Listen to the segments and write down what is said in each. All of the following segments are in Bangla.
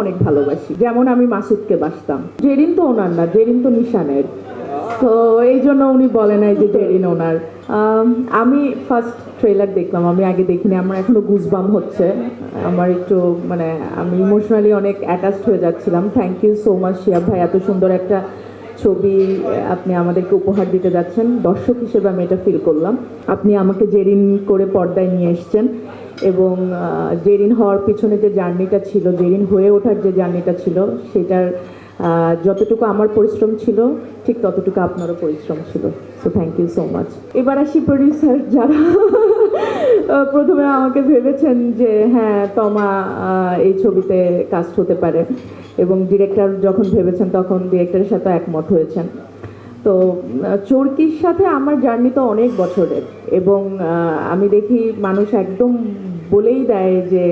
অনেক ভালোবাসি, যেমন আমি মাসুদকে বাসতাম। জেরিন তো ওনার না, জেরিন তো নিশানের, তো এই জন্য উনি বলে নাই যে জেরিন ওনার। আমি ফার্স্ট ট্রেলার দেখলাম, আমি আগে দেখিনি, আমার এখনো গুজবাম হচ্ছে, আমার একটু মানে আমি ইমোশনালি অনেক অ্যাটাচড হয়ে যাচ্ছিলাম। Thank you so much Shiyab ভাই, এত সুন্দর একটা ছবি আপনি আমাদেরকে উপহার দিতে যাচ্ছেন। দর্শক হিসেবে আমি এটা ফিল করলাম, আপনি আমাকে জেরিন করে পর্দায় নিয়ে এসছেন, এবং জেরিন হওয়ার পিছনে যে জার্নিটা ছিল, জেরিন হয়ে ওঠার যে জার্নিটা ছিল, সেটার যতটুকু আমার পরিশ্রম ছিল ঠিক ততটুকু আপনারও পরিশ্রম ছিল। So thank you so much. এবার আসি প্রডিউসার যারা প্রথমে আমাকে ভেবেছেন যে হ্যাঁ তমা এই ছবিতে কাস্ট হতে পারে, এবং ডিরেক্টর যখন ভেবেছেন তখন ডিরেক্টরের সাথে একমত হয়েছেন। তো চরকির সাথে আমার জার্নি তো অনেক বছরের, এবং আমি দেখি মানুষ একদম বলেই দেয় যে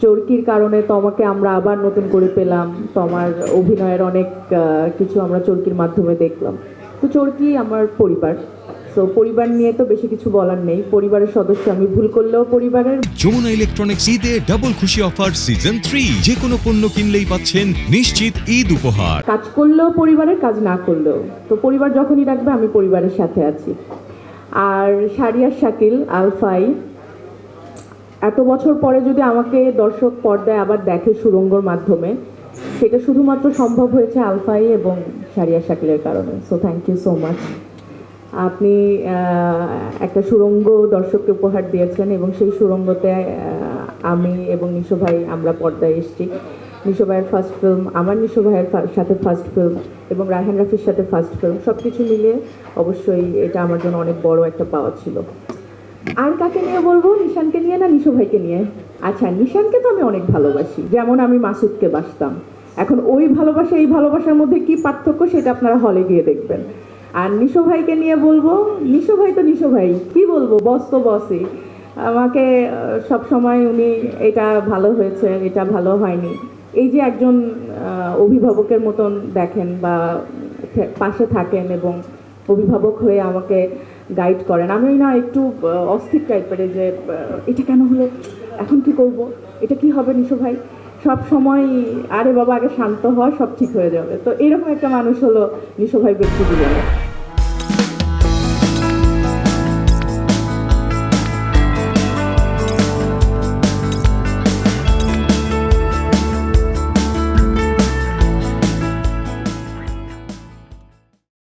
চরকির কারণে তোমাকে আমরা আবার নতুন করে পেলাম, তোমার অভিনয়ের অনেক কিছু আমরা চরকির মাধ্যমে দেখলাম। তো চরকি আমার পরিবার, তো পরিবার নিয়ে তো বেশি কিছু বলার নেই, পরিবারের সদস্য আমি, ভুল করলেও পরিবারের। যমুনা ইলেকট্রনিক্স ঈদে ডাবল খুশি অফার সিজন 3, যে কোনো পণ্য কিনলেই পাচ্ছেন নিশ্চিত ঈদ উপহার। কাজ করলেও পরিবারের, কাজ না করলেও তো পরিবার যখনই ডাকবে আমি পরিবারের সাথে আছি। আর শারিয়ার শাকিল আলফাই, এত বছর পরে যদি আমাকে দর্শক পর্দায় আবার দেখে সুরঙ্গর মাধ্যমে, সেটা শুধুমাত্র সম্ভব হয়েছে আলফাই এবং শারিয়ার শাকিলের কারণে। So thank you so much. আপনি একটা সুরঙ্গ দর্শককে উপহার দিয়েছেন, এবং সেই সুরঙ্গতে আমি এবং নিশো ভাই আমরা পর্দায় এসেছি। নিশো ভাইয়ের ফার্স্ট ফিল্ম, আমার নিশো ভাইয়ের সাথে ফার্স্ট ফিল্ম, এবং রায়হান রাফির সাথে ফার্স্ট ফিল্ম, সব কিছু মিলিয়ে অবশ্যই এটা আমার জন্য অনেক বড় একটা পাওয়া ছিল। আর কাকে নিয়ে বলবো, নিশানকে নিয়ে না নিশো ভাইকে নিয়ে? আচ্ছা, নিশানকে তো আমি অনেক ভালোবাসি, যেমন আমি মাসুদকে বাসতাম। এখন ওই ভালোবাসা এই ভালোবাসার মধ্যে কি পার্থক্য সেটা আপনারা হলে গিয়ে দেখবেন। আর নিশো ভাইকে নিয়ে বলবো, নিশো ভাই তো নিশো ভাই, কি বলবো, বস তো বসই। আমাকে সব সময় উনি এটা ভালো হয়েছে, এটা ভালো হয়নি, এই যে একজন অভিভাবকের মতন দেখেন বা পাশে থাকেন, এবং অভিভাবক হয়ে আমাকে গাইড করেন। আমি না একটু অস্থির টাইপের, যে এটা কেন হলো, এখন কি করব, এটা কি হবে নিশো ভাই, সব সময় আরে বাবা আগে শান্ত হওয়া, সব ঠিক হয়ে যাবে। তো এরকম একটা মানুষ হলো নিশো ভাই ব্যক্তি জীবনে।